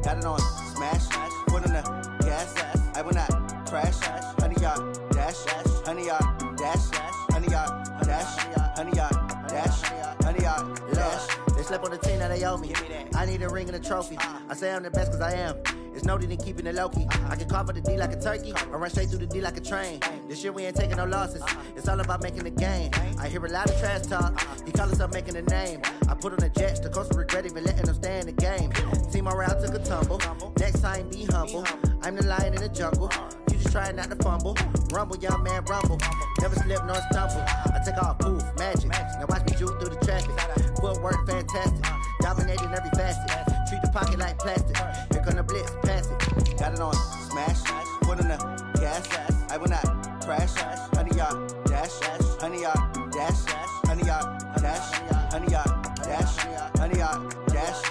got it on smash, foot on the gas, I will not crash, 100-yard dash, 100-yard dash, 100-yard dash, 100-yard dash, 100-yard dash. They slept on the team that they owe me. I need a ring and a trophy. I say I'm the best cause I am. It's no need in keeping it low-key. I can carve for the D like a turkey, or run straight through the D like a train. This year we ain't taking no losses. It's all about making the game. I hear a lot of trash talk. He call himself making a name. I put on the Jets. The coach will regret even letting them stay in the game. Team morale took a tumble. Next time be humble. I'm the lion in the jungle. You just trying not to fumble. Rumble, young man, rumble. Never slip nor stumble. I take off, poof, magic. Now watch me juke through the traffic. Footwork fantastic. Dominating every facet. Treat the pocket like plastic. Here come the blitz, pass it. Got it on smash, foot on the gas, I will not crash, 100-yard dash, 100-yard dash, 100-yard dash, 100-yard dash, 100-yard dash.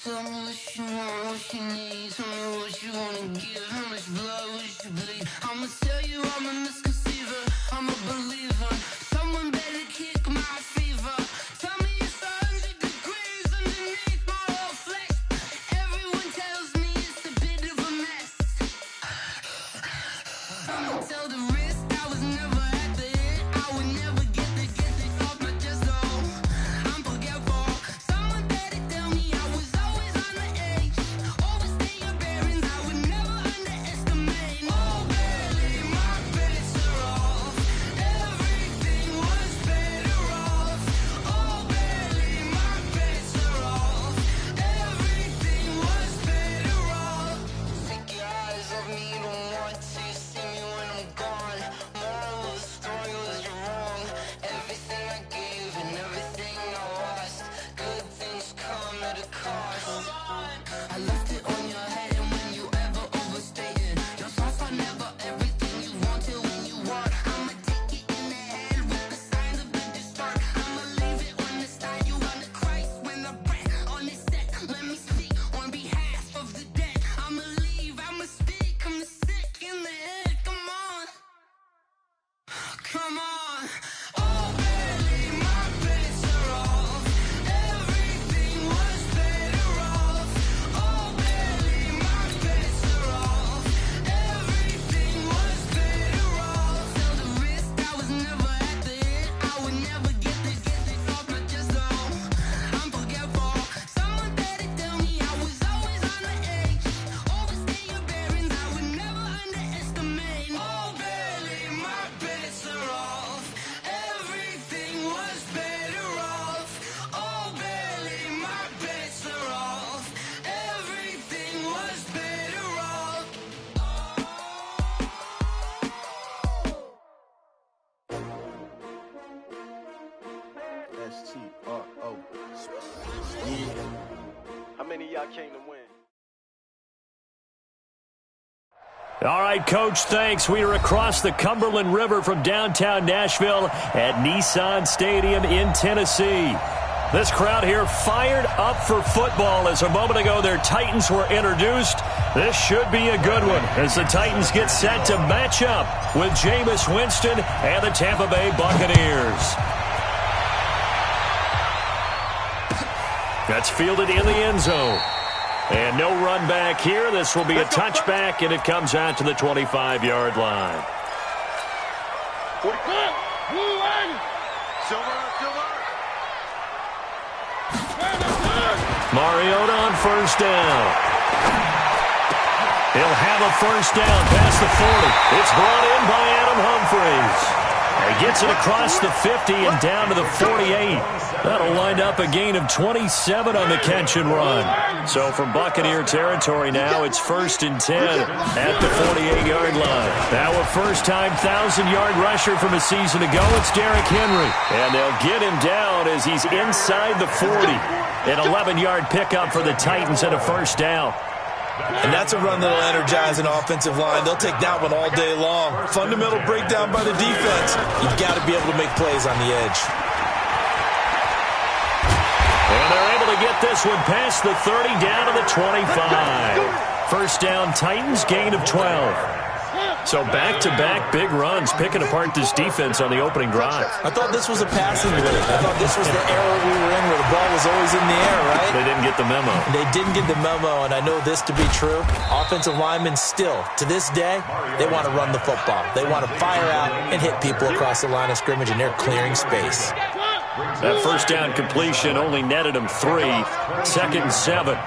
Tell me what you want, what you need. Tell me what you wanna give. How much blood would you bleed? I'ma tell you I'm a misconceiver. I'm a believer. Someone better kick my fever. Tell me it's 100 degrees underneath my whole flesh. Everyone tells me it's a bit of a mess. I'ma tell the risk I was never at the end. I would never get this off my chest though. I'm forgetful. Someone better tell me I was always on the edge. Overstay your bearings, I would never underestimate. Oh, barely my bets are off. Everything was better off. Oh, barely my bets are off. Everything was better off. Take your eyes off me, don't want to see me when I'm gone. Moral of the story was you're wrong. Everything I gave and everything I lost. Good things come at a cost. I left it on your head, and when you ever overstay it, your thoughts are never everything you wanted when you want. I'ma take it in the head with the signs of the distort. I'ma leave it on the side. You on the Christ when the breath on this set. Let me speak on behalf of the dead. I'ma leave, I'ma speak. I'm the sick in the head. Come on, come on. Oh, barely my bets are off. Everything was better off. Oh, barely my bets are off. Everything was better off. Tell the risk I was never at the end. I would never get this off my chest though. I'm forgetful. Someone better tell me I was always on the edge. Overstay your bearings, I would never underestimate. Oh, barely my bets are off. Everything was better off. Oh, barely my bets are off. Everything was better off. S-T-R-O. Yeah. How many of y'all came to win? All right, Coach, thanks. We are across the Cumberland River from downtown Nashville at Nissan Stadium in Tennessee. This crowd here fired up for football as a moment ago their Titans were introduced. This should be a good one as the Titans get set to match up with Jameis Winston and the Tampa Bay Buccaneers. That's fielded in the end zone. And no run back here. This will be a touchback, and it comes out to the 25-yard line. Mariota on first down. He'll have a first down past the 40. It's brought in by Adam Humphries. He gets it across the 50 and down to the 48. That'll wind up a gain of 27 on the catch and run. So from Buccaneer territory now, it's 1st and 10 at the 48-yard line. Now a first-time 1,000-yard rusher from a season ago, it's Derrick Henry. And they'll get him down as he's inside the 40. An 11-yard pickup for the Titans and a first down. And that's a run that'll energize an offensive line. They'll take that one all day long. Fundamental breakdown by the defense. You've got to be able to make plays on the edge. And they're able to get this one past the 30 down to the 25. First down, Titans, gain of 12. So back-to-back big runs, picking apart this defense on the opening drive. I thought this was a passing league. I thought this was the era we were in where the ball was always in the air, right? They didn't get the memo. They didn't get the memo, and I know this to be true. Offensive linemen still, to this day, they want to run the football. They want to fire out and hit people across the line of scrimmage, and they're clearing space. That first down completion only netted him 3. 2nd and 7.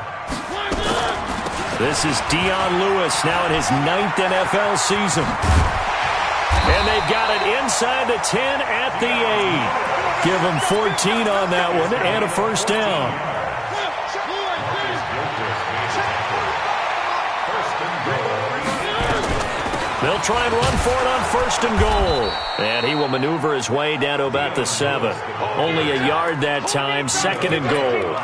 This is Dion Lewis now in his 9th NFL season. And they've got it inside the 10 at the 8. Give him 14 on that one and a first down. They'll try and run for it on 1st and goal. And he will maneuver his way down to about the 7. Only a yard that time, 2nd and goal.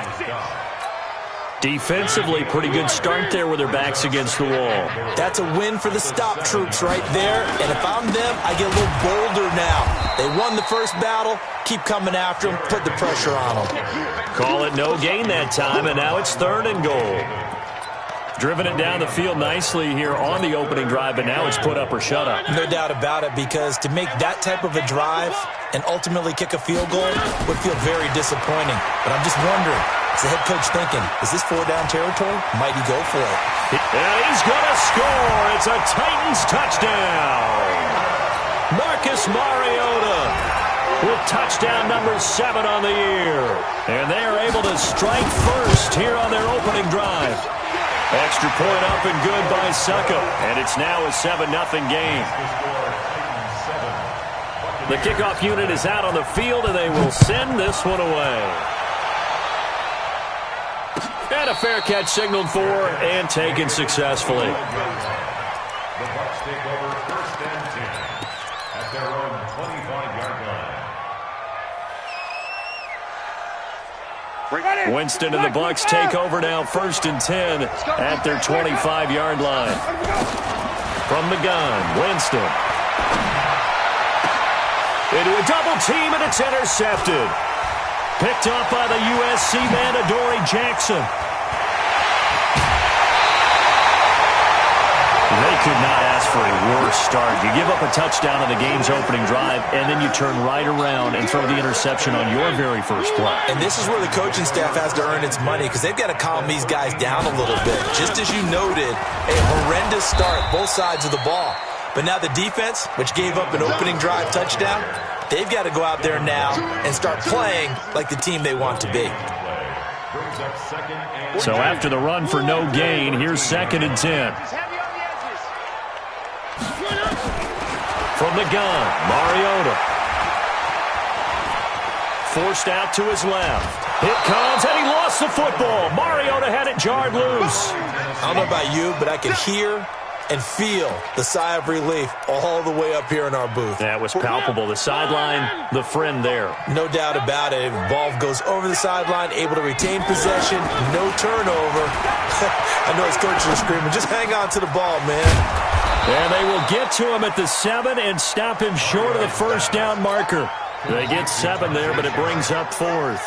Defensively, pretty good start there with their backs against the wall. That's a win for the stop troops right there. And if I'm them, I get a little bolder now. They won the first battle. Keep coming after them. Put the pressure on them. Call it no gain that time, and now it's 3rd and goal. Driven it down the field nicely here on the opening drive, but now it's put up or shut up. No doubt about it, because to make that type of a drive and ultimately kick a field goal would feel very disappointing. But I'm just wondering, is the head coach thinking, is this 4-down territory? Might he go for it? And he's going to score. It's a Titans touchdown. Marcus Mariota with touchdown number 7 on the year. And they are able to strike first here on their opening drive. Extra point up and good by Suckup. And it's now a 7-0 game. The kickoff unit is out on the field, and they will send this one away. And a fair catch signaled for and taken successfully. The Bucs take over 1st and 10 at their own 25-yard line. Winston and the Bucs take over now 1st and 10 at their 25-yard line. From the gun, Winston. Into a double team, and it's intercepted. Picked up by the USC man, Adoree Jackson. They could not ask for a worse start. You give up a touchdown on the game's opening drive, and then you turn right around and throw the interception on your very first play. And this is where the coaching staff has to earn its money, because they've got to calm these guys down a little bit. Just as you noted, a horrendous start, both sides of the ball. But now the defense, which gave up an opening drive touchdown, they've got to go out there now and start playing like the team they want to be. So after the run for no gain, here's 2nd and 10. From the gun, Mariota. Forced out to his left. It comes, and he lost the football. Mariota had it jarred loose. I don't know about you, but I could hear and feel the sigh of relief all the way up here in our booth. That was palpable. The sideline, the friend there. No doubt about it. Ball goes over the sideline, able to retain possession, no turnover. I know his coaches are screaming, just hang on to the ball, man. And they will get to him at the 7 and stop him short of the first down marker. They get 7 there, but it brings up 4th.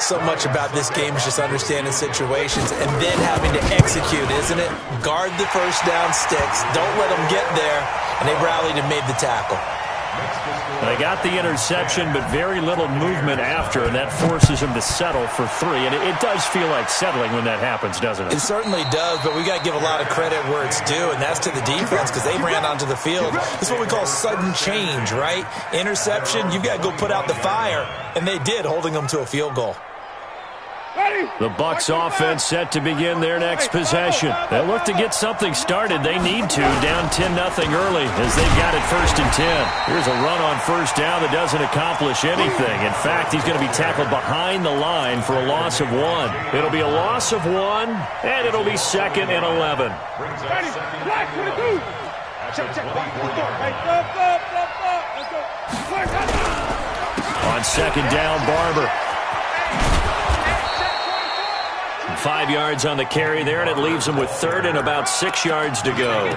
So much about this game is just understanding situations and then having to execute, isn't it? Guard the first down sticks. Don't let them get there. And they rallied and made the tackle. They got the interception, but very little movement after, and that forces him to settle for 3. And it does feel like settling when that happens, doesn't it? It certainly does, but we got to give a lot of credit where it's due, and that's to the defense, because they ran onto the field. This is what we call sudden change, right? Interception, you've got to go put out the fire, and they did, holding them to a field goal. The Bucs offense set to begin their next possession. They'll look to get something started. They need to, down 10-0 early as they've got it 1st and 10. Here's a run on first down that doesn't accomplish anything. In fact, he's going to be tackled behind the line for a loss of 1. It'll be a loss of 1, and it'll be 2nd and 11. On 2nd down, Barber. 5 yards on the carry there, and it leaves him with 3rd and about 6 yards to go.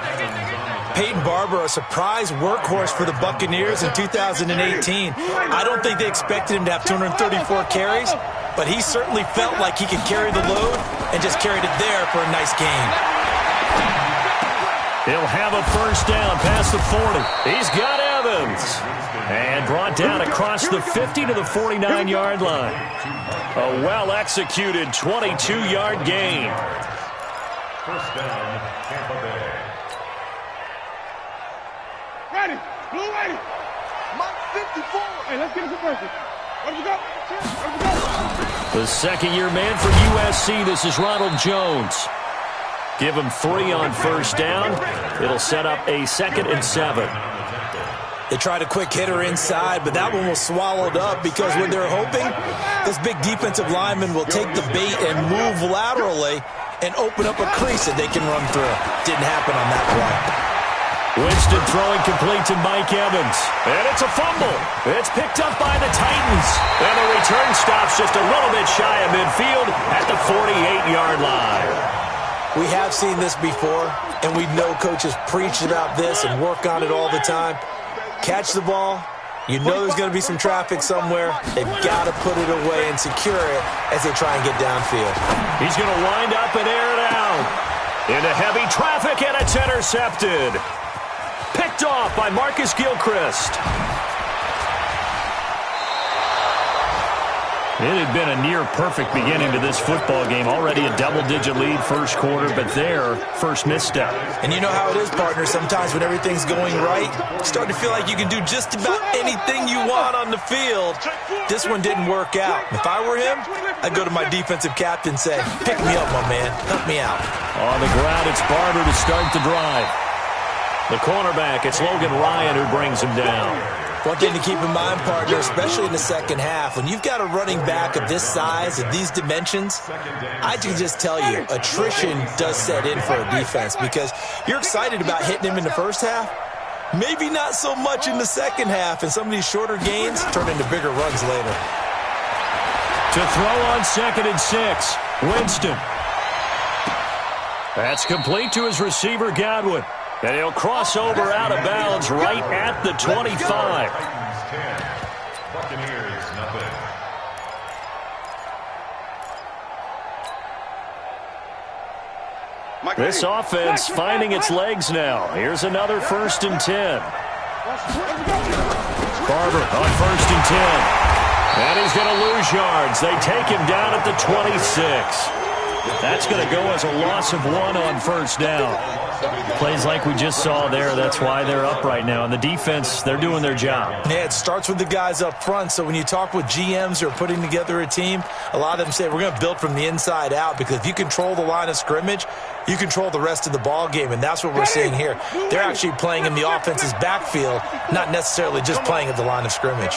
Peyton Barber, a surprise workhorse for the Buccaneers in 2018. I don't think they expected him to have 234 carries, but he certainly felt like he could carry the load and just carried it there for a nice gain. He'll have a first down past the 40. He's got Evans. And brought down across the 50 to the 49-yard line. A well-executed 22-yard gain. First down, Tampa Bay. Ready. Blue ready. Mike 54. Hey, let's get it converted. Let's go. Let's go. The second-year man for USC, this is Ronald Jones. Give him 3 on first down. It'll set up a 2nd and 7. They tried a quick hitter inside, but that one was swallowed up because when they're hoping, this big defensive lineman will take the bait and move laterally and open up a crease that they can run through. Didn't happen on that play. Winston throwing complete to Mike Evans. And it's a fumble. It's picked up by the Titans. And the return stops just a little bit shy of midfield at the 48-yard line. We have seen this before, and we know coaches preach about this and work on it all the time. Catch the ball. You know there's going to be some traffic somewhere. They've got to put it away and secure it as they try and get downfield. He's going to wind up and air it out. Into heavy traffic, and it's intercepted. Picked off by Marcus Gilchrist. It had been a near-perfect beginning to this football game. Already a double-digit lead first quarter, but their first misstep. And you know how it is, partner. Sometimes when everything's going right, you start to feel like you can do just about anything you want on the field. This one didn't work out. If I were him, I'd go to my defensive captain and say, pick me up, my man. Help me out. On the ground, it's Barber to start the drive. The cornerback, it's Logan Ryan who brings him down. One thing to keep in mind, partner, especially in the second half, when you've got a running back of this size, of these dimensions, I can just tell you, attrition does set in for a defense because you're excited about hitting him in the first half. Maybe not so much in the second half, and some of these shorter gains turn into bigger runs later. To throw on 2nd and 6, Winston. That's complete to his receiver, Godwin. And he'll cross over out of bounds right at the 25. Buccaneers, nothing. This offense finding its legs now. Here's another 1st and 10. Barber on 1st and 10. And he's going to lose yards. They take him down at the 26. That's going to go as a loss of 1 on first down. Plays like we just saw there. That's why they're up right now. And the defense, they're doing their job. Yeah, it starts with the guys up front. So when you talk with GMs who are putting together a team, a lot of them say we're going to build from the inside out because if you control the line of scrimmage, you control the rest of the ball game, and that's what we're seeing here. They're actually playing in the offense's backfield, not necessarily just playing at the line of scrimmage.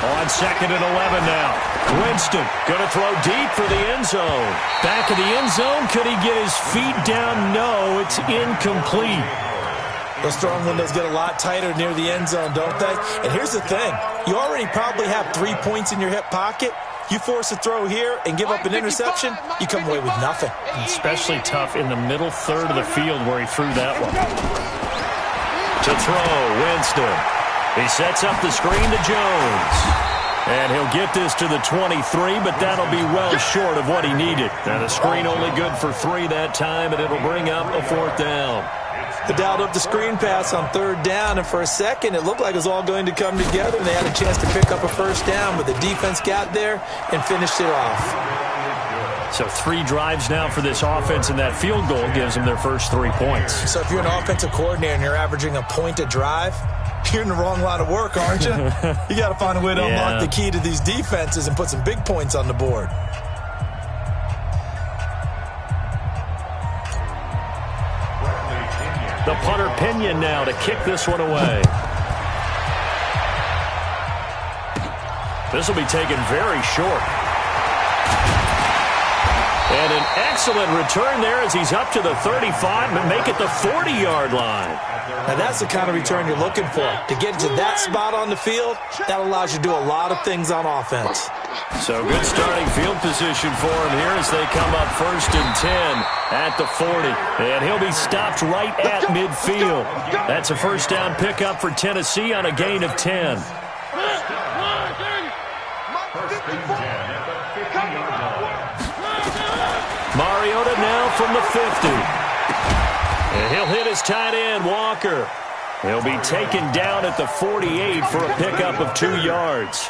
On 2nd and 11 now. Winston going to throw deep for the end zone. Back of the end zone. Could he get his feet down? No, it's incomplete. Those throwing windows get a lot tighter near the end zone, don't they? And here's the thing. You already probably have 3 points in your hip pocket. You force a throw here and give up an interception, you come away with nothing. Especially tough in the middle third of the field where he threw that one. To throw, Winston. He sets up the screen to Jones. And he'll get this to the 23, but that'll be well short of what he needed. And the screen only good for 3 that time, and it'll bring up a 4th down. They dialed up the screen pass on 3rd down, and for a second it looked like it was all going to come together, and they had a chance to pick up a first down, but the defense got there and finished it off. So 3 drives now for this offense, and that field goal gives them their first 3 points. So if you're an offensive coordinator and you're averaging a point a drive, you're in the wrong line of work, aren't you? You got to find a way to unlock the key to these defenses and put some big points on the board. The punter Pinion now to kick this one away. This will be taken very short. And an excellent return there as he's up to the 35 and make it the 40-yard line. Now that's the kind of return you're looking for. To get to that spot on the field, that allows you to do a lot of things on offense. So good starting field position for him here as they come up 1st and 10 at the 40. And he'll be stopped right at midfield. That's a first down pickup for Tennessee on a gain of 10. Mariota now from the 50. And he'll hit his tight end, Walker. He'll be taken down at the 48 for a pickup of 2 yards.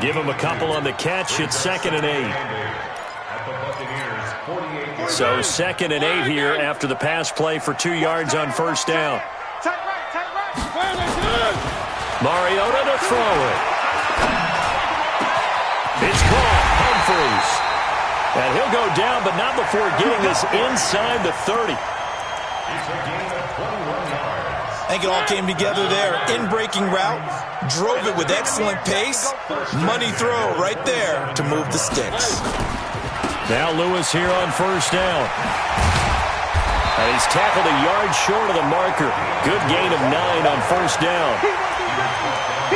Give him a couple on the catch. It's 2nd and 8. So 2nd and 8 here after the pass play for 2 yards on first down. Mariota to throw it. It's caught. Humphries. And he'll go down, but not before getting this inside the 30. I think it all came together there. In-breaking route, drove it with excellent pace. Money throw right there to move the sticks. Now Lewis here on first down. And he's tackled a yard short of the marker. Good gain of 9 on first down.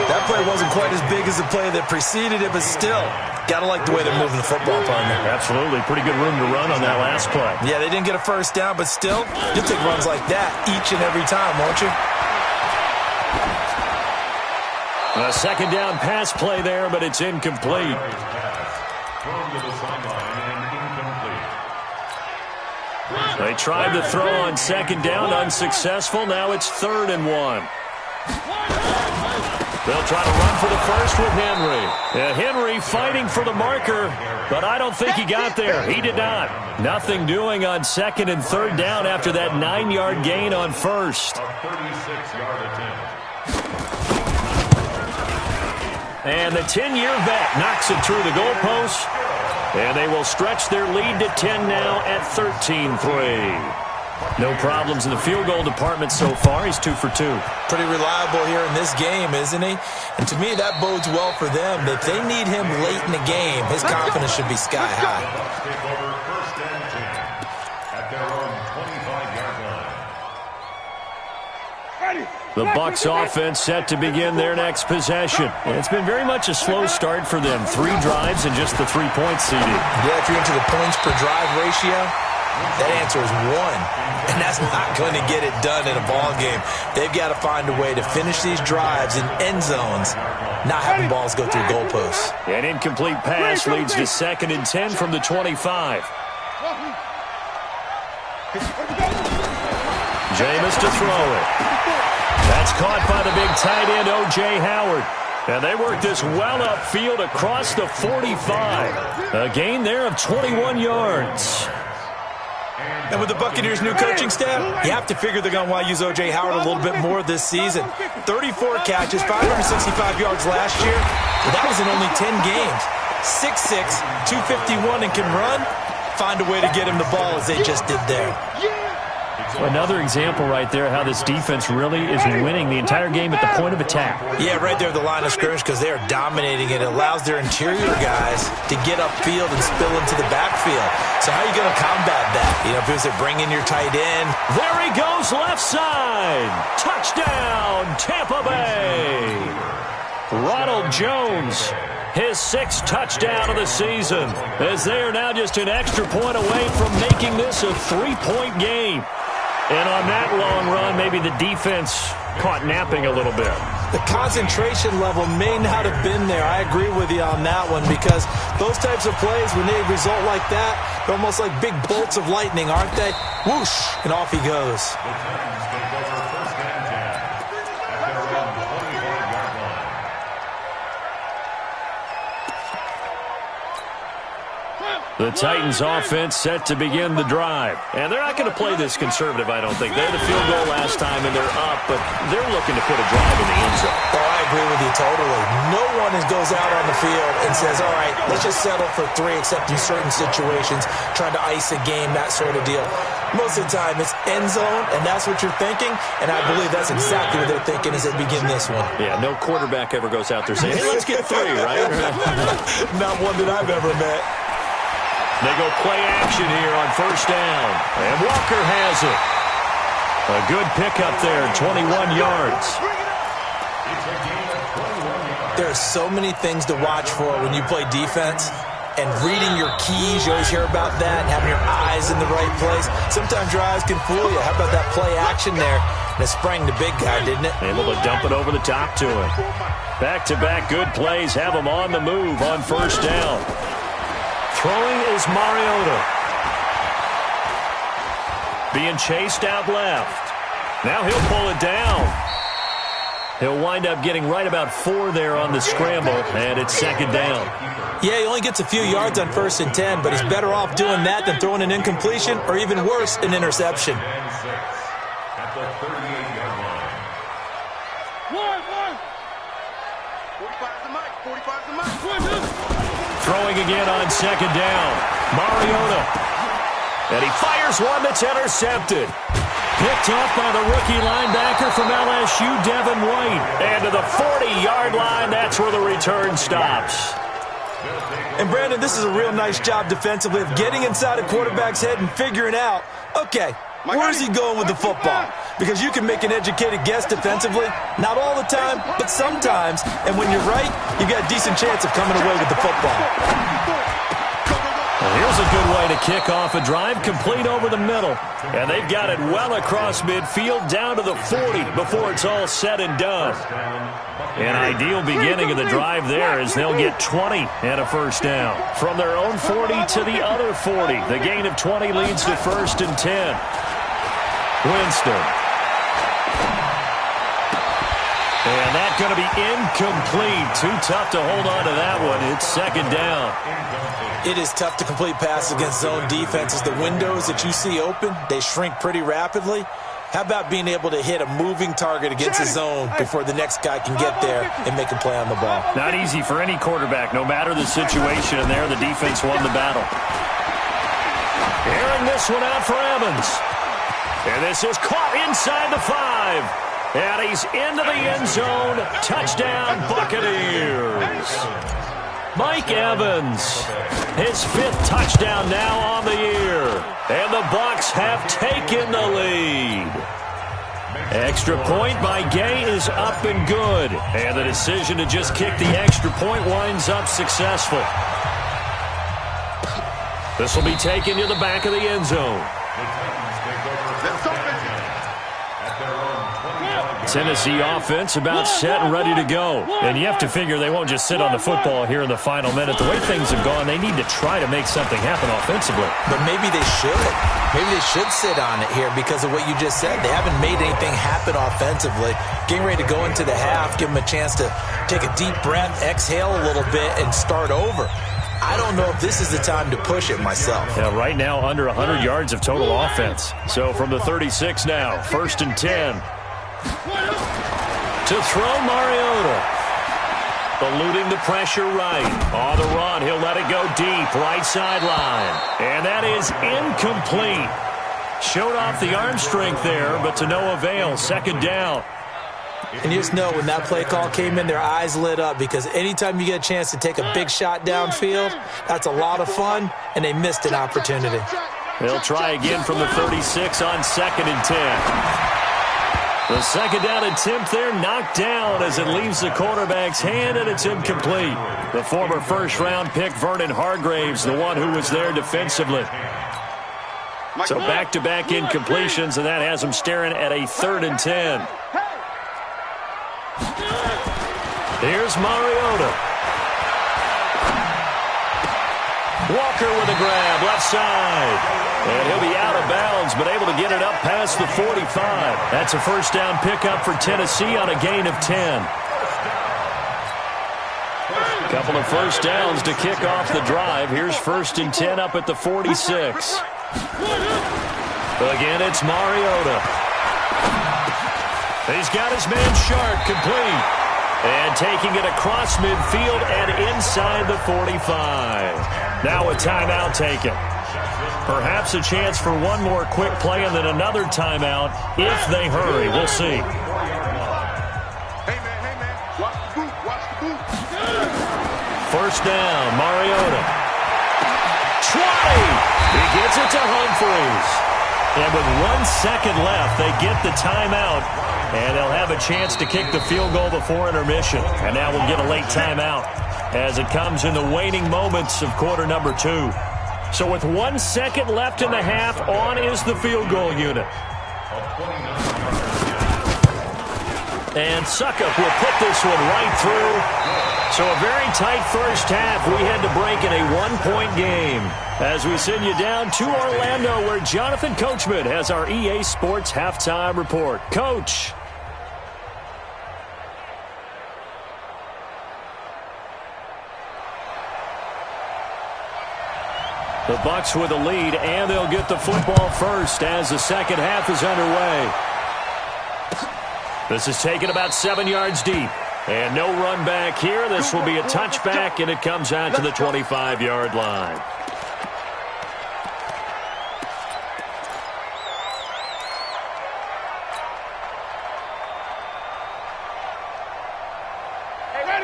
That play wasn't quite as big as the play that preceded it, but still, got to like the way they're moving the football, partner. Absolutely. Pretty good room to run on that last play. Yeah, they didn't get a first down, but still, you'll take runs like that each and every time, won't you? A second down pass play there, but it's incomplete. They tried to throw on second down, unsuccessful. Now it's 3rd and 1. They'll try to run for the first with Henry. Henry fighting for the marker, but I don't think he got there. He did not. Nothing doing on 2nd and 3rd down after that 9-yard gain on first. A 36-yard attempt. And the 10-year vet knocks it through the goalpost. And they will stretch their lead to 10 now at 13-3. No problems in the field goal department so far. He's 2 for 2. Pretty reliable here in this game, isn't he? And to me, that bodes well for them. If they need him late in the game, his confidence should be sky high. Take over 1st and 10 at their own 25-yard line. The Bucs offense set to begin their next possession. And it's been very much a slow start for them. 3 drives and just the 3-point seeding. Yeah, if you're into the points per drive ratio, that answer is 1. And that's not going to get it done in a ball game. They've got to find a way to finish these drives in end zones, not having balls go through goalposts. An incomplete pass leads to 2nd and 10 from the 25. Jameis to throw it. That's caught by the big tight end, O.J. Howard. And they work this well upfield across the 45. A gain there of 21 yards. And with the Buccaneers' new coaching staff, you have to figure they're going to want to use O.J. Howard a little bit more this season. 34 catches, 565 yards last year. But that was in only 10 games. 6'6", 251, and can run. Find a way to get him the ball as they just did there. Another example right there how this defense really is winning the entire game at the point of attack. Yeah, right there at the line of scrimmage because they are dominating it. It allows their interior guys to get upfield and spill into the backfield. So how are you going to combat that? You know, if you bring in your tight end. There he goes, left side. Touchdown, Tampa Bay. Ronald Jones, his 6th touchdown of the season, as they are now just an extra point away from making this a 3-point game. And on that long run, maybe the defense caught napping a little bit. The concentration level may not have been there. I agree with you on that one because those types of plays, when they result like that, they're almost like big bolts of lightning, aren't they? Whoosh, and off he goes. The Titans offense set to begin the drive. And they're not going to play this conservative, I don't think. They had a field goal last time, and they're up, but they're looking to put a drive in the end zone. Oh, I agree with you totally. No one goes out on the field and says, all right, let's just settle for 3, except in certain situations, trying to ice a game, that sort of deal. Most of the time, it's end zone, and that's what you're thinking, and I believe that's exactly what they're thinking as they begin this one. Yeah, no quarterback ever goes out there saying, hey, let's get 3, right? Not one that I've ever met. They go play action here on first down. And Walker has it. A good pickup there, 21 yards. There are so many things to watch for when you play defense. And reading your keys, you always hear about that, and having your eyes in the right place. Sometimes your eyes can fool you. How about that play action there? And it sprang the big guy, didn't it? Able to dump it over the top to him. Back-to-back good plays have him on the move on first down. Throwing is Mariota. being chased out left. Now he'll pull it down. He'll wind up getting right about 4 there on the scramble, and it's second down. Yeah, he only gets a few yards on 1st and 10, but he's better off doing that than throwing an incompletion or even worse, an interception. At the 38-yard line. 45's the mic. 45's the mic. Throwing again on second down. Mariota. And he fires one that's intercepted. Picked off by the rookie linebacker from LSU, Devin White. And to the 40-yard line, that's where the return stops. And, Brandon, this is a real nice job defensively of getting inside a quarterback's head and figuring out, okay, where is he going with the football? Because you can make an educated guess defensively. Not all the time, but sometimes. And when you're right, you've got a decent chance of coming away with the football. Well, here's a good way to kick off a drive, complete over the middle. And they've got it well across midfield, down to the 40 before it's all said and done. An ideal beginning of the drive there as they'll get 20 and a first down. From their own 40 to the other 40. The gain of 20 leads to 1st and 10. Winston. And that's going to be incomplete. Too tough to hold on to that one. It's second down. It is tough to complete passes against zone defenses. The windows that you see open, they shrink pretty rapidly. How about being able to hit a moving target against a zone before the next guy can get there and make a play on the ball? Not easy for any quarterback, no matter the situation. And there, the defense won the battle. Airing this one out for Evans. And this is caught inside the 5. And he's into the end zone. Touchdown, Buccaneers. Mike Evans, his 5th touchdown now on the year. And the Bucs have taken the lead. Extra point by Gay is up and good. And the decision to just kick the extra point winds up successful. This will be taken to the back of the end zone. Tennessee offense about set and ready to go. And you have to figure they won't just sit on the football here in the final minute. The way things have gone, they need to try to make something happen offensively. But maybe they should. Maybe they should sit on it here because of what you just said. They haven't made anything happen offensively. Getting ready to go into the half, give them a chance to take a deep breath, exhale a little bit, and start over. I don't know if this is the time to push it myself. Yeah, right now under 100 yards of total offense. So from the 36 now, 1st and 10. To throw Mariota. Eluding the pressure right. On the run, he'll let it go deep. Right sideline. And that is incomplete. Showed off the arm strength there, but to no avail. Second down. And you just know when that play call came in, their eyes lit up because anytime you get a chance to take a big shot downfield, that's a lot of fun, and they missed an opportunity. They'll try again from the 36 on 2nd and 10. The second down attempt there knocked down as it leaves the quarterback's hand, and it's incomplete. The former first-round pick, Vernon Hargraves, the one who was there defensively. So back-to-back incompletions, and that has them staring at a 3rd and 10. Here's Mariota. Walker with a grab, left side. And he'll be out of bounds, but able to get it up past the 45. That's a first down pickup for Tennessee on a gain of 10. Couple of first downs to kick off the drive. Here's 1st and 10 up at the 46. Again, it's Mariota. He's got his man Sharp complete. And taking it across midfield and inside the 45. Now a timeout taken. Perhaps a chance for one more quick play and then another timeout if they hurry. We'll see. Hey, man, watch the boot, watch the boot. First down, Mariota. 20! He gets it to Humphreys. And with 1 second left, they get the timeout. And they'll have a chance to kick the field goal before intermission. And now we'll get a late timeout as it comes in the waning moments of quarter number 2. So with 1 second left in the half, on is the field goal unit. And Suckup will put this one right through. So a very tight first half. We had to break in a one-point game. As we send you down to Orlando, where Jonathan Coachman has our EA Sports halftime report. Coach. The Bucs with a lead, and they'll get the football first as the second half is underway. This is taken about 7 yards deep. And no run back here. This will be a touchback, and it comes out to the 25-yard line.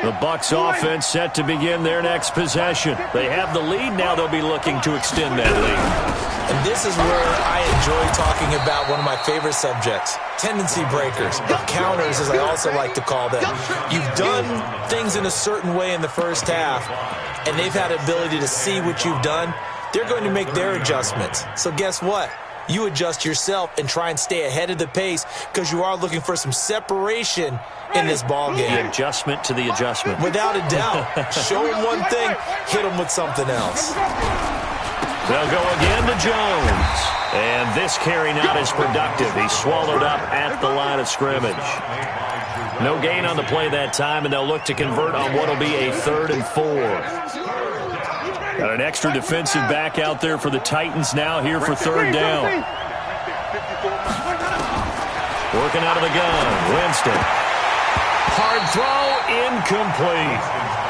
The Bucs offense set to begin their next possession. They have the lead. Now they'll be looking to extend that lead. And this is where I enjoy talking about one of my favorite subjects, tendency breakers, or counters as I also like to call them. You've done things in a certain way in the first half, and they've had the ability to see what you've done. They're going to make their adjustments. So guess what? You adjust yourself and try and stay ahead of the pace because you are looking for some separation in this ball game. The adjustment to the adjustment. Without a doubt. Show them one thing, hit them with something else. They'll go again to Jones. And this carry not as productive. He's swallowed up at the line of scrimmage. No gain on the play that time, and they'll look to convert on what will be a 3rd and 4. Got an extra defensive back out there for the Titans now here for 3rd down. Working out of the gun, Winston. Hard throw, incomplete.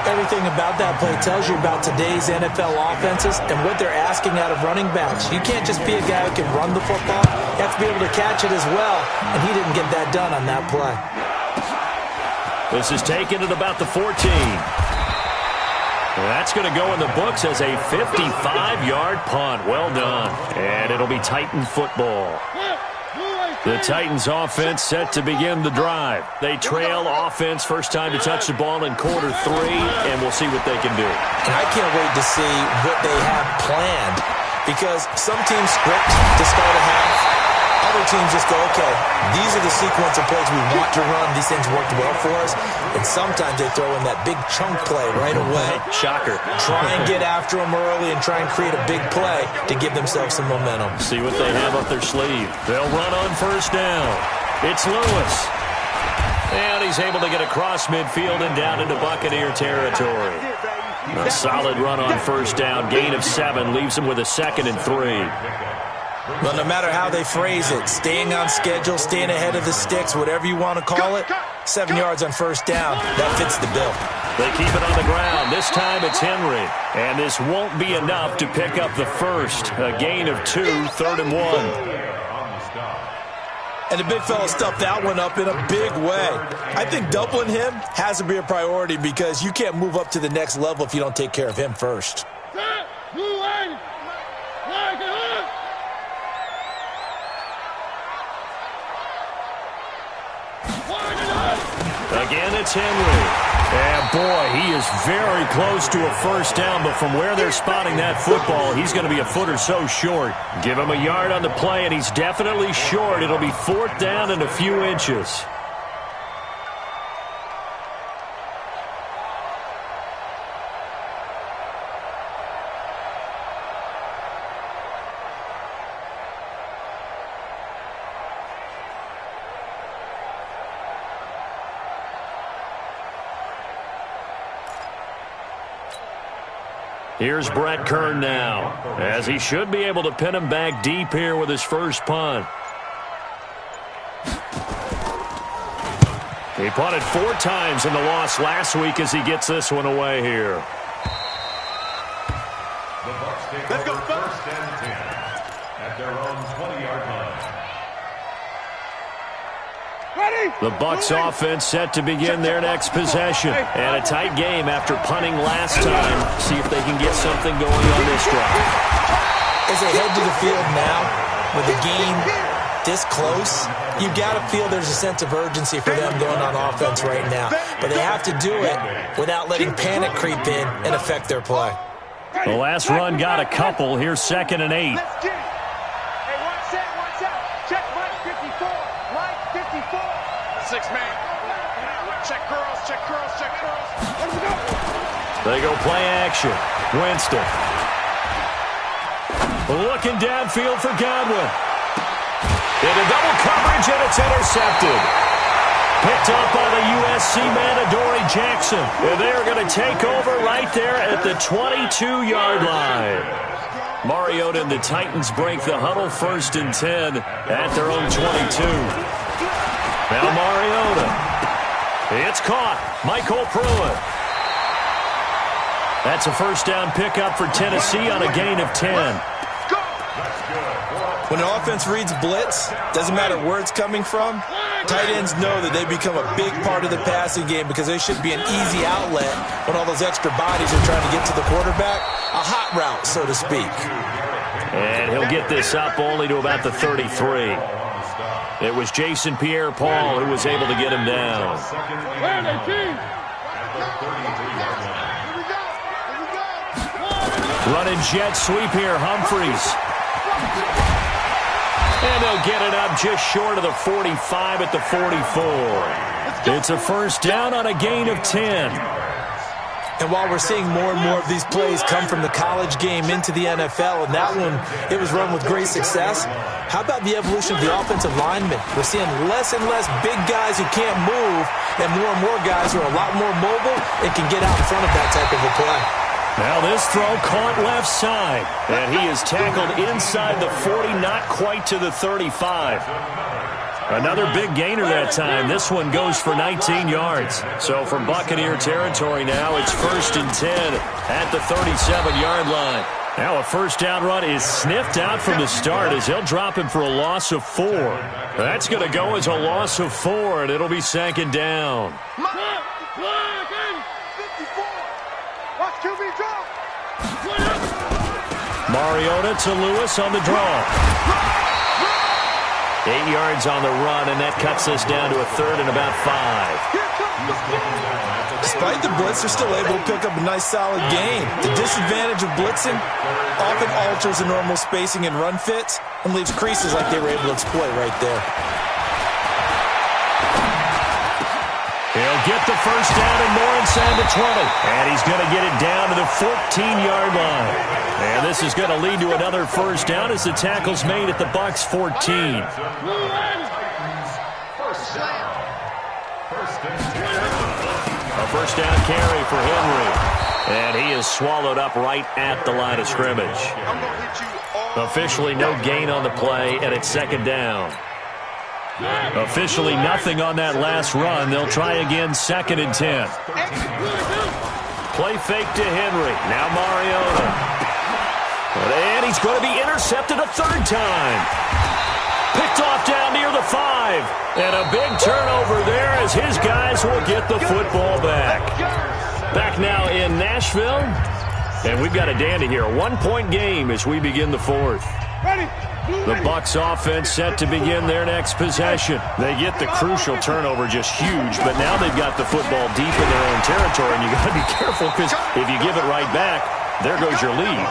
Everything about that play tells you about today's NFL offenses and what they're asking out of running backs. You can't just be a guy who can run the football. You have to be able to catch it as well, and he didn't get that done on that play. This is taken at about the 14. That's going to go in the books as a 55-yard punt. Well done. And it'll be Titan football. The Titans offense set to begin the drive. They trail offense first time to touch the ball in quarter 3, and we'll see what they can do. And I can't wait to see what they have planned because some teams script to start a half. Other teams just go, okay, these are the sequence of plays we want to run. These things worked well for us. And sometimes they throw in that big chunk play right away. Shocker. Try and get after them early and try and create a big play to give themselves some momentum. See what they have up their sleeve. They'll run on first down. It's Lewis. And he's able to get across midfield and down into Buccaneer territory. A solid run on first down. Gain of 7 leaves him with a 2nd and 3. Well, no matter how they phrase it, staying on schedule, staying ahead of the sticks, whatever you want to call it, 7 yards on first down, that fits the bill. They keep it on the ground. This time it's Henry. And this won't be enough to pick up the first. A gain of 2, 3rd and 1. And the big fella stuffed that one up in a big way. I think doubling him has to be a priority because you can't move up to the next level if you don't take care of him first. Again, it's Henry. And, boy, he is very close to a first down, but from where they're spotting that football, he's going to be a foot or so short. Give him a yard on the play, and he's definitely short. It'll be 4th down and a few inches. Here's Brett Kern now, as he should be able to pin him back deep here with his first punt. He punted 4 times in the loss last week as he gets this one away here. The Bucs take over 1st and 10 at their own 20-yard line. The Bucs offense set to begin their next possession. And a tight game after punting last time. See if they can get something going on this drive. As they head to the field now, with the game this close, you've got to feel there's a sense of urgency for them going on offense right now. But they have to do it without letting panic creep in and affect their play. The last run got a couple. Here's 2nd and 8. Check Mike 54. Mike 54. 6 man. Check girls, check girls, check girls. Let's go. They go play action. Winston. Looking downfield for Godwin. Into double coverage, and it's intercepted. Picked up by the USC man, Adoree Jackson. And they are going to take over right there at the 22-yard line. Mariota and the Titans break the huddle, 1st and 10 at their own 22. Now Mariota. It's caught. Michael Pruitt. That's a first down pickup for Tennessee on a gain of 10. When an offense reads blitz, doesn't matter where it's coming from, tight ends know that they become a big part of the passing game because they should be an easy outlet when all those extra bodies are trying to get to the quarterback. A hot route, so to speak. And he'll get this up only to about the 33. It was Jason Pierre-Paul who was able to get him down. Running jet sweep here, Humphreys. And they'll get it up just short of the 45 at the 44. It's a first down on a gain of 10. And while we're seeing more and more of these plays come from the college game into the NFL, and that one, it was run with great success, how about the evolution of the offensive linemen? We're seeing less and less big guys who can't move and more guys who are a lot more mobile and can get out in front of that type of a play. Now this throw caught left side, and he is tackled inside the 40, not quite to the 35. Another big gainer that time. This one goes for 19 yards. So from Buccaneer territory now, it's 1st and 10 at the 37-yard line. Now a first down run is sniffed out from the start as they'll drop him for a loss of 4. That's going to go as a loss of 4, and it'll be 2nd down. Mariota to Lewis on the draw. 8 yards on the run, and that cuts us down to a 3rd and about 5. Despite the blitz, they're still able to pick up a nice, solid gain. The disadvantage of blitzing often alters the normal spacing and run fits and leaves creases like they were able to exploit right there. He'll get the first down and more inside the 20. And he's going to get it down to the 14-yard line. And this is going to lead to another first down as the tackle's made at the Bucs 14. A first down carry for Henry. And he is swallowed up right at the line of scrimmage. Officially no gain on the play, and it's 2nd down. Officially nothing on that last run. They'll try again, 2nd and 10. Play fake to Henry. Now Mariota. And he's going to be intercepted a 3rd time. Picked off down near the 5. And a big turnover there as his guys will get the football back. Back now in Nashville. And we've got a dandy here. A 1-point game as we begin the 4th. The Bucs offense set to begin their next possession. They get the crucial turnover, just huge, but now they've got the football deep in their own territory, and you got to be careful because if you give it right back, there goes your lead.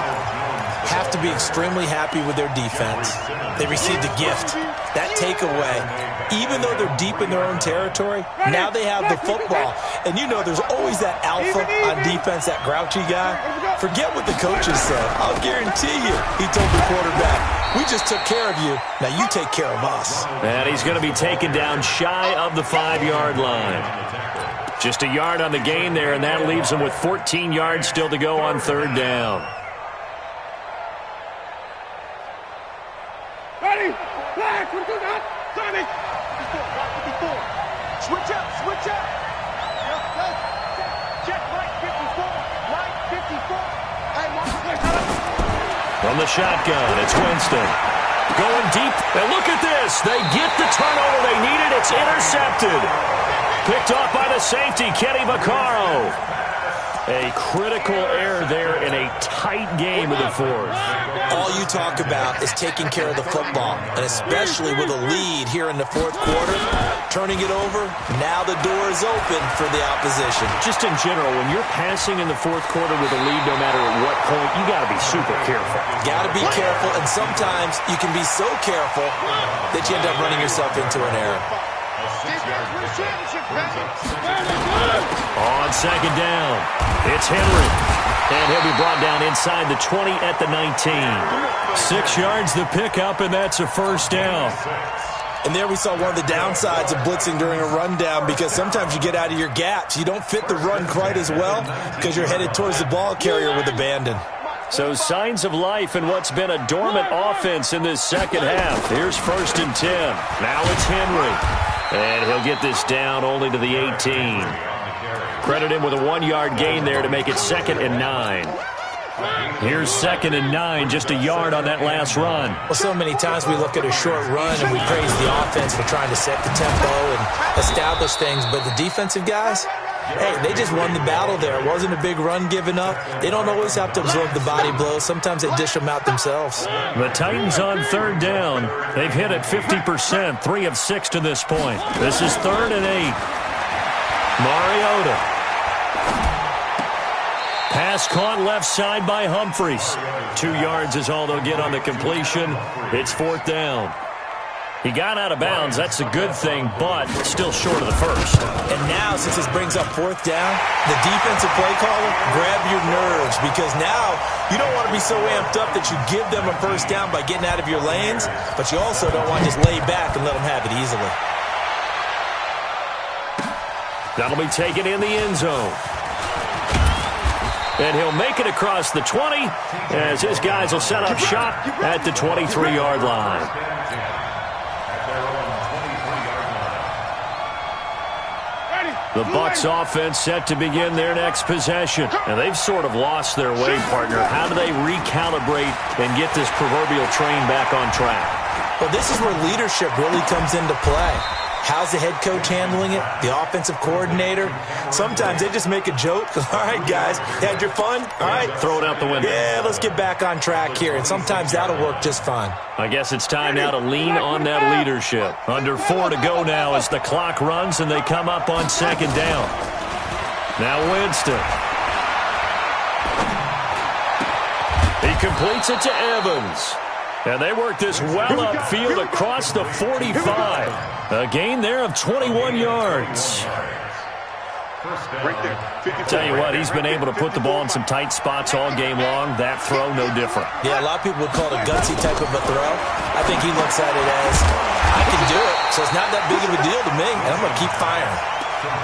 Have to be extremely happy with their defense. They received a gift. That takeaway, even though they're deep in their own territory, now they have the football. And you know there's always that alpha on defense, that grouchy guy. Forget what the coaches said. I'll guarantee you, he told the quarterback, we just took care of you. Now you take care of us. And he's going to be taken down shy of the 5-yard line. Just a yard on the gain there, and that leaves him with 14 yards still to go on 3rd down. Ready? Flag! What you got? Sonic! 54. Switch up! Switch up! Check right 54. Right 54. Hey, from the shotgun, it's Winston. Going deep, and look at this. They get the turnover they needed. It's intercepted. Picked off by the safety, Kenny Vaccaro. A critical error there in a tight game of the 4th. All you talk about is taking care of the football, and especially with a lead here in the 4th quarter, turning it over, now the door is open for the opposition. Just in general, when you're passing in the 4th quarter with a lead, no matter at what point, you got to be super careful. Got to be careful, and sometimes you can be so careful that you end up running yourself into an error. On second down, it's Henry. And he'll be brought down inside the 20 at the 19. 6 yards the pickup, and that's a first down. And there we saw one of the downsides of blitzing during a rundown, because sometimes you get out of your gaps. You don't fit the run quite as well because you're headed towards the ball carrier with abandon. So signs of life in what's been a dormant offense in this second half. Here's 1st and 10. Now it's Henry. And he'll get this down only to the 18. Credit him with a 1-yard gain there to make it 2nd and 9. Here's 2nd and 9, just a yard on that last run. Well, so many times we look at a short run and we praise the offense for trying to set the tempo and establish things, but the defensive guys, hey, they just won the battle there. It wasn't a big run given up. They don't always have to absorb the body blows. Sometimes they dish them out themselves. The Titans on 3rd down. They've hit it 50%, 3 of 6 to this point. This is 3rd and 8. Mariota. Pass caught left side by Humphries. 2 yards is all they'll get on the completion. It's 4th down. He got out of bounds. That's a good thing, but still short of the first. And now, since this brings up 4th down, the defensive play caller, grab your nerves, because now you don't want to be so amped up that you give them a first down by getting out of your lanes, but you also don't want to just lay back and let them have it easily. That'll be taken in the end zone. And he'll make it across the 20 as his guys will set up shop at the 23-yard line. The Bucs offense set to begin their next possession. And they've sort of lost their way, partner. How do they recalibrate and get this proverbial train back on track? Well, this is where leadership really comes into play. How's the head coach handling it? The offensive coordinator? Sometimes they just make a joke. All right, guys, had your fun? All right. Throw it out the window. Yeah, let's get back on track here. And sometimes that'll work just fine. I guess it's time now to lean on that leadership. Under 4 to go now as the clock runs and they come up on 2nd down. Now Winston. He completes it to Evans. And they work this well upfield across the 45. A gain there of 21 yards. Tell you what, he's been able to put the ball in some tight spots all game long. That throw, no different. Yeah, a lot of people would call it a gutsy type of a throw. I think he looks at it as, I can do it, so it's not that big of a deal to me, and I'm going to keep firing.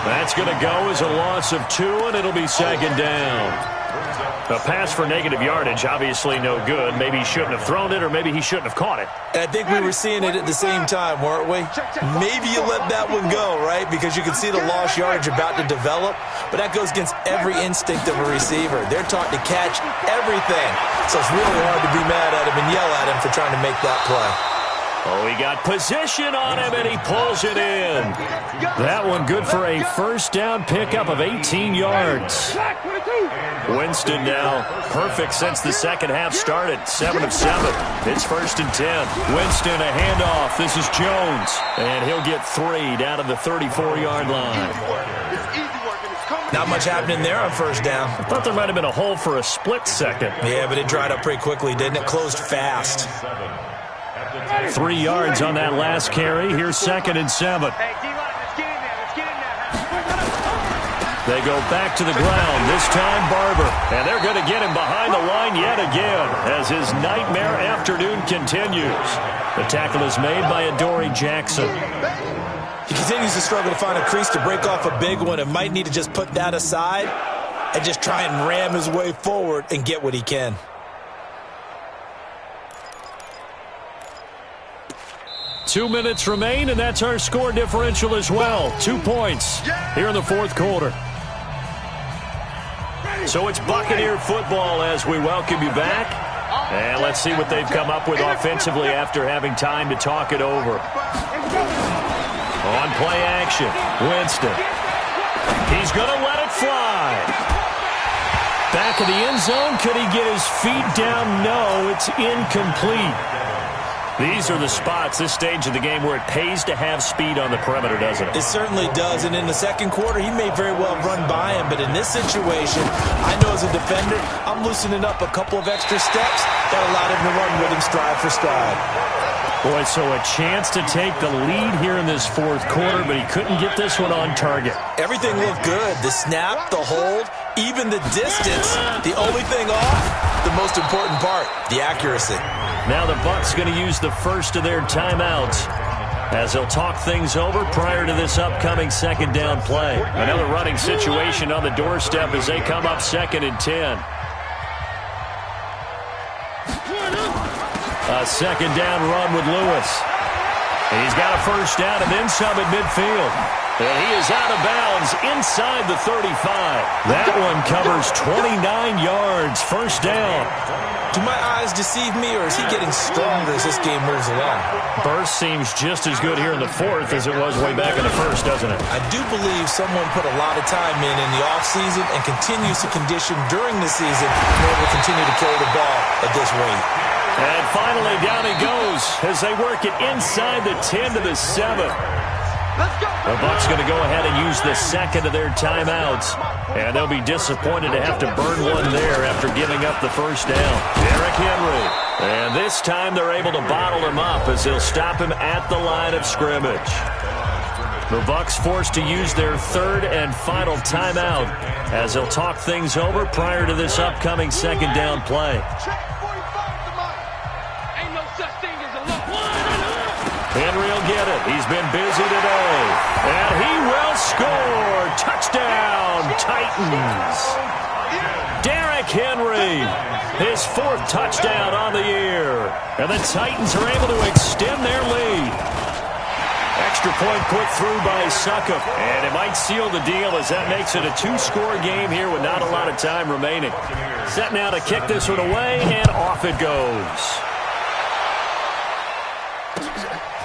That's going to go as a loss of 2, and it'll be 2nd down. A pass for negative yardage, obviously no good. Maybe he shouldn't have thrown it, or maybe he shouldn't have caught it. And I think we were seeing it at the same time, weren't we? Maybe you let that one go, right? Because you can see the lost yardage about to develop. But that goes against every instinct of a receiver. They're taught to catch everything. So it's really hard to be mad at him and yell at him for trying to make that play. Oh, he got position on him, and he pulls it in. That one good for a first down pickup of 18 yards. Winston now perfect since the second half started. 7 of 7. It's 1st and 10. Winston, a handoff. This is Jones. And he'll get 3 down to the 34-yard line. Not much happening there on first down. I thought there might have been a hole for a split second. Yeah, but it dried up pretty quickly, didn't it? Closed fast. 3 yards on that last carry. Here's 2nd and 7. They go back to the ground, this time Barber. And they're going to get him behind the line yet again as his nightmare afternoon continues. The tackle is made by Adoree Jackson. He continues to struggle to find a crease to break off a big one and might need to just put that aside and just try and ram his way forward and get what he can. Two minutes remain, and that's our score differential as well. 2 points here in the fourth quarter. So it's Buccaneer football as we welcome you back. And let's see what they've come up with offensively after having time to talk it over. On play action, Winston. He's going to let it fly. Back of the end zone. Could he get his feet down? No, it's incomplete. These are the spots, this stage of the game, where it pays to have speed on the perimeter, doesn't it? It certainly does, and in the second quarter, he may very well run by him, but in this situation, I know as a defender, I'm loosening up a couple of extra steps that allowed him to run with him stride for stride. Boy, so a chance to take the lead here in this fourth quarter, but he couldn't get this one on target. Everything looked good. The snap, the hold, even the distance. The only thing off, the most important part, the accuracy. Now the Bucs going to use the first of their timeouts as they'll talk things over prior to this upcoming second down play. Another running situation on the doorstep as they come up 2nd and 10. A second down run with Lewis. He's got a first down and then some at midfield. And he is out of bounds inside the 35. That one covers 29 yards. First down. Do my eyes deceive me, or is he getting stronger as this game moves along? Burst seems just as good here in the fourth as it was way back in the first, doesn't it? I do believe someone put a lot of time in the offseason and continues to condition during the season in order to continue to carry the ball at this rate. And finally, down he goes as they work it inside the 10 to the 7. The Bucs going to go ahead and use the second of their timeouts. And they'll be disappointed to have to burn one there after giving up the first down. Derrick Henry. And this time they're able to bottle him up as they'll stop him at the line of scrimmage. The Bucs forced to use their third and final timeout as they'll talk things over prior to this upcoming second down play. Henry will get it. He's been busy today. And he will score. Touchdown, Titans. Derrick Henry, his fourth touchdown on the year. And the Titans are able to extend their lead. Extra point put through by Succop. And it might seal the deal as that makes it a two-score game here with not a lot of time remaining. Set now to kick this one away, and off it goes.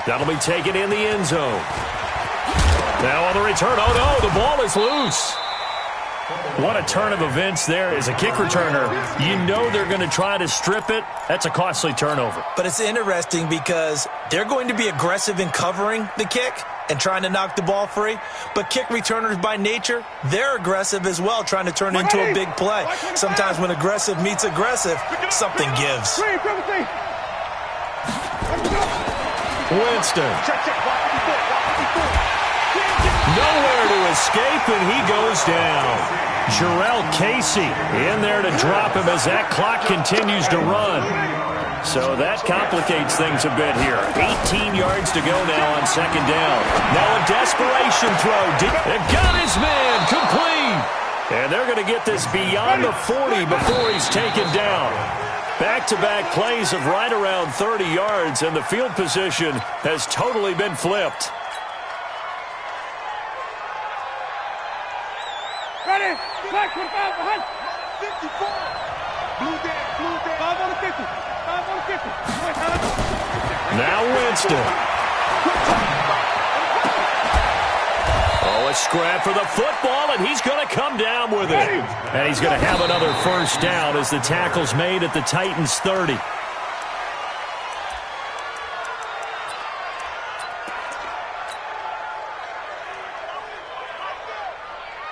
That'll be taken in the end zone. Now on the return. Oh, no, the ball is loose. What a turn of events there. As a kick returner, you know they're going to try to strip it. That's a costly turnover. But it's interesting because they're going to be aggressive in covering the kick and trying to knock the ball free. But kick returners by nature, they're aggressive as well, trying to turn it into a big play. Sometimes when aggressive meets aggressive, something gives. Winston. Nowhere to escape, and he goes down. Jarrell Casey in there to drop him as that clock continues to run. So that complicates things a bit here. 18 yards to go now on second down. Now a desperation throw. They've got his man complete. And they're going to get this beyond the 40 before he's taken down. Back-to-back plays of right around 30 yards, and the field position has totally been flipped. Ready? Black 25 behind. 54. Blue down. 5 on the 50. 5 on the 50. Now Winston. Oh, a scrap for the football, and he's going to come down with it. And he's going to have another first down as the tackle's made at the Titans' 30.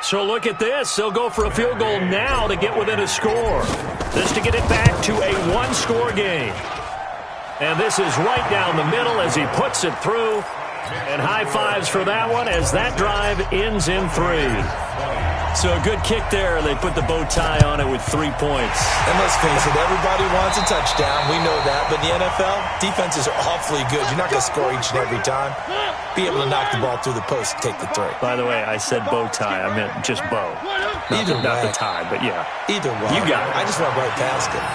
So look at this. They'll go for a field goal now to get within a score. This to get it back to a one-score game. And this is right down the middle as he puts it through. And high fives for that one as that drive ends in 3. So a good kick there. They put the bow tie on it with 3 points. And let's face it, everybody wants a touchdown. We know that. But in the NFL, defenses are awfully good. You're not going to score each and every time. Be able to knock the ball through the post and take the 3. By the way, I said bow tie. I meant just bow. Not the tie, but yeah. Either way. You got it. I just went right past it.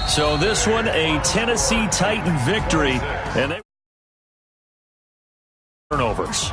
So this one, a Tennessee Titan victory. And they turnovers.